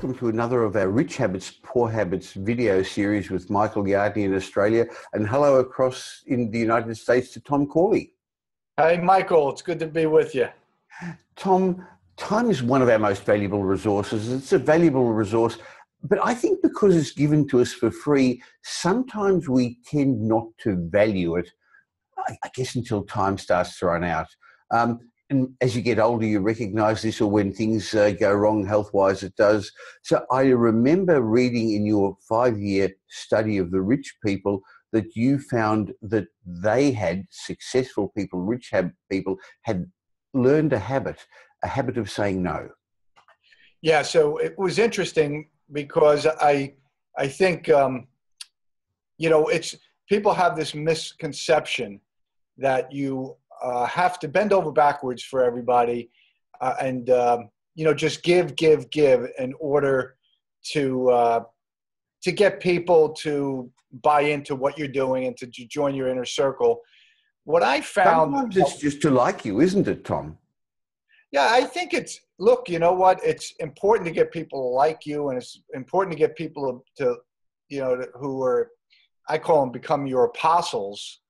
welcome to another of our Rich Habits, Poor Habits video series with Michael Yardney in Australia, and hello across in the United States to Tom Corley. Hey, Michael, it's good to be with you. Tom, time is one of our most valuable resources. It's a valuable resource, but I think because it's given to us for free, sometimes we tend not to value it, I guess, until time starts to run out. And as you get older, you recognise this, or when things go wrong health-wise, it does. So I remember reading in your 5-year study of the rich people that you found that they had, successful people, people, had learned a habit of saying no. Yeah, so it was interesting because I think, it's people have this misconception that you have to bend over backwards for everybody and just give in order to get people to buy into what you're doing and to join your inner circle. What I found— Sometimes it's just to like you, isn't it, Tom? Yeah, I think look, you know what? It's important to get people to like you, and it's important to get people to who are, I call them, become your apostles.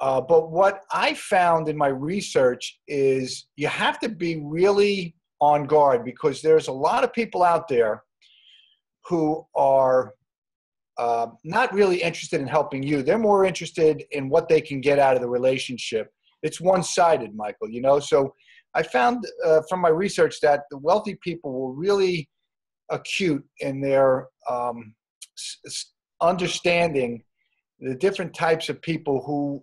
But what I found in my research is you have to be really on guard, because there's a lot of people out there who are not really interested in helping you. They're more interested in what they can get out of the relationship. It's one-sided, Michael, So I found from my research that the wealthy people were really acute in their understanding the different types of people who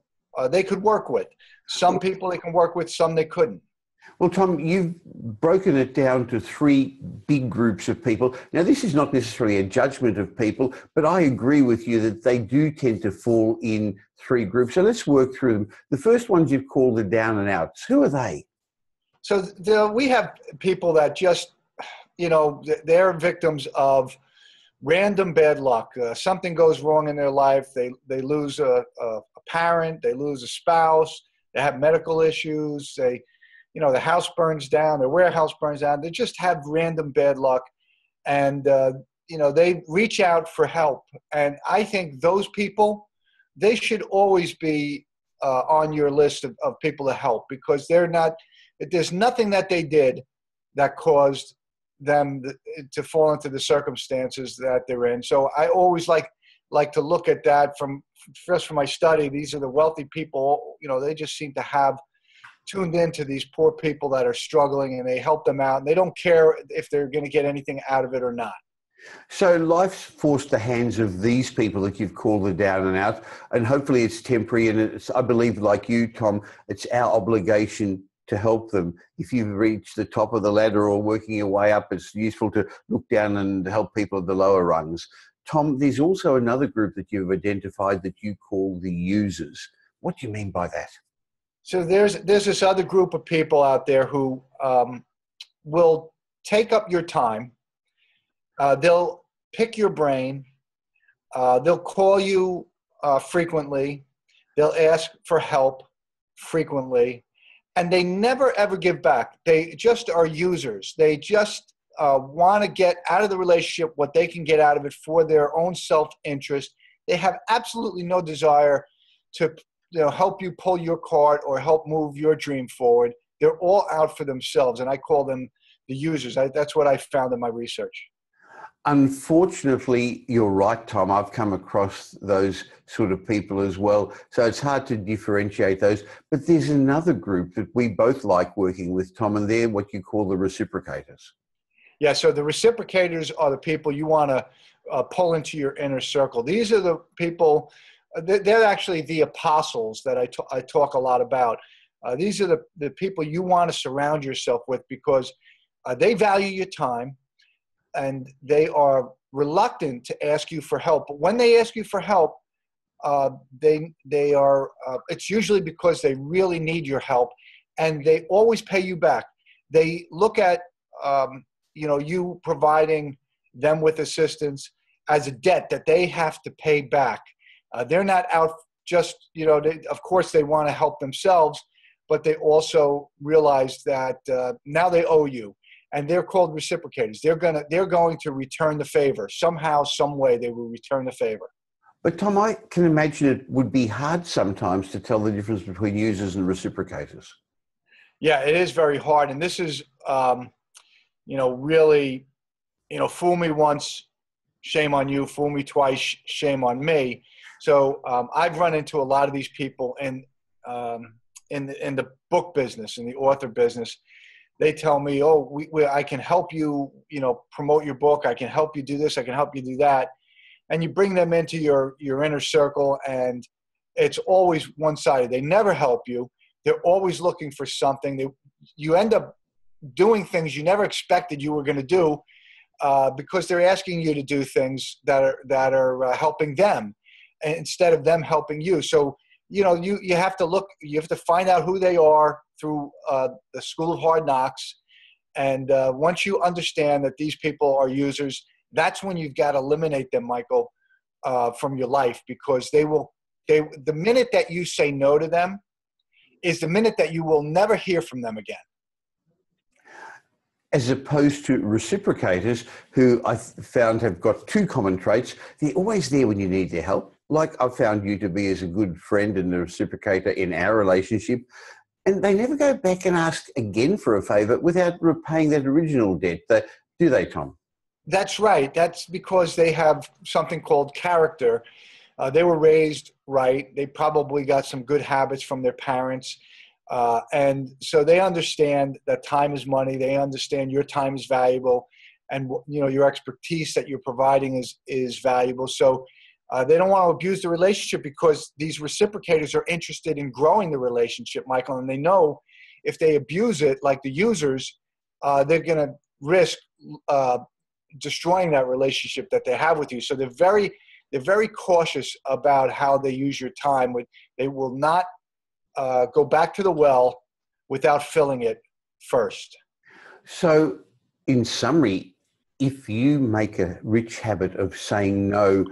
they could work with. Some people they can work with, some they couldn't. Well, Tom, you've broken it down to 3 big groups of people. Now, this is not necessarily a judgment of people, but I agree with you that they do tend to fall in 3 groups. So let's work through them. The first ones you've called the down and outs. Who are they? So we have people that just, they're victims of random bad luck. Something goes wrong in their life. They lose a parent. They lose a spouse. They have medical issues. The house burns down. Their warehouse burns down. They just have random bad luck. And, they reach out for help. And I think those people, they should always be on your list of people to help, because there's nothing that they did that caused them to fall into the circumstances that they're in. So I always like to look at that from my study. These are the wealthy people. They just seem to have tuned into these poor people that are struggling, and they help them out, and they don't care if they're going to get anything out of it or not. So life's forced the hands of these people that you've called the down and out, and hopefully it's temporary. And I believe, like you, Tom, it's our obligation to help them. If you've reached the top of the ladder or working your way up, it's useful to look down and help people at the lower rungs. Tom, there's also another group that you've identified that you call the users. What do you mean by that? So there's this other group of people out there who will take up your time. They'll pick your brain. They'll call you frequently. They'll ask for help frequently. And they never, ever give back. They just are users. They just want to get out of the relationship what they can get out of it for their own self-interest. They have absolutely no desire to help you pull your cart or help move your dream forward. They're all out for themselves, and I call them the users. That's what I found in my research. Unfortunately, you're right, Tom. I've come across those sort of people as well. So it's hard to differentiate those. But there's another group that we both like working with, Tom, and they're what you call the reciprocators. Yeah, so the reciprocators are the people you want to pull into your inner circle. These are the people, they're actually the apostles that I talk a lot about. These are the people you want to surround yourself with, because they value your time, and they are reluctant to ask you for help. But when they ask you for help, they are. It's usually because they really need your help, and they always pay you back. They look at you providing them with assistance as a debt that they have to pay back. They're not out just of course they want to help themselves, but they also realize that now they owe you. and they're called reciprocators. They're going to return the favor somehow, some way. They will return the favor. But Tom, I can imagine it would be hard sometimes to tell the difference between users and reciprocators. Yeah, it is very hard, and this is, really, fool me once, shame on you. Fool me twice, shame on me. So I've run into a lot of these people in the book business, in the author business. They tell me, "Oh, I can help you, promote your book. I can help you do this. I can help you do that." And you bring them into your inner circle, and it's always one-sided. They never help you. They're always looking for something. You end up doing things you never expected you were going to do because they're asking you to do things that are helping them instead of them helping you. So you have to look. You have to find out who they are through the School of Hard Knocks, and once you understand that these people are users, that's when you've got to eliminate them, Michael, from your life, because the minute that you say no to them is the minute that you will never hear from them again. As opposed to reciprocators, who I found have got two common traits. They're always there when you need their help. Like I've found you to be as a good friend and a reciprocator in our relationship. And they never go back and ask again for a favor without repaying that original debt. Do they, Tom? That's right. That's because they have something called character. They were raised right. They probably got some good habits from their parents. And so they understand that time is money. They understand your time is valuable, and your expertise that you're providing is valuable. So they don't want to abuse the relationship, because these reciprocators are interested in growing the relationship, Michael, and they know if they abuse it, like the users, they're going to risk destroying that relationship that they have with you. So they're very cautious about how they use your time. They will not go back to the well without filling it first. So in summary, if you make a rich habit of saying no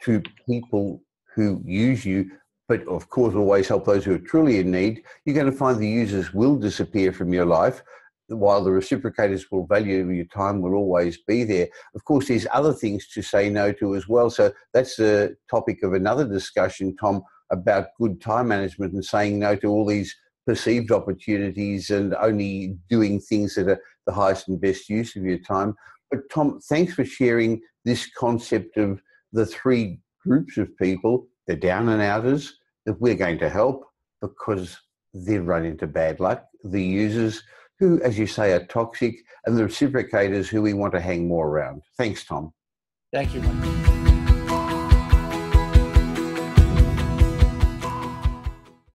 to people who use you, but of course always help those who are truly in need, you're going to find the users will disappear from your life, while the reciprocators will value your time, will always be there. Of course, there's other things to say no to as well. So that's the topic of another discussion, Tom, about good time management and saying no to all these perceived opportunities and only doing things that are the highest and best use of your time. But Tom, thanks for sharing this concept of the three groups of people, the down and outers, that we're going to help because they've run into bad luck, the users who, as you say, are toxic, and the reciprocators who we want to hang more around. Thanks, Tom. Thank you, Mike.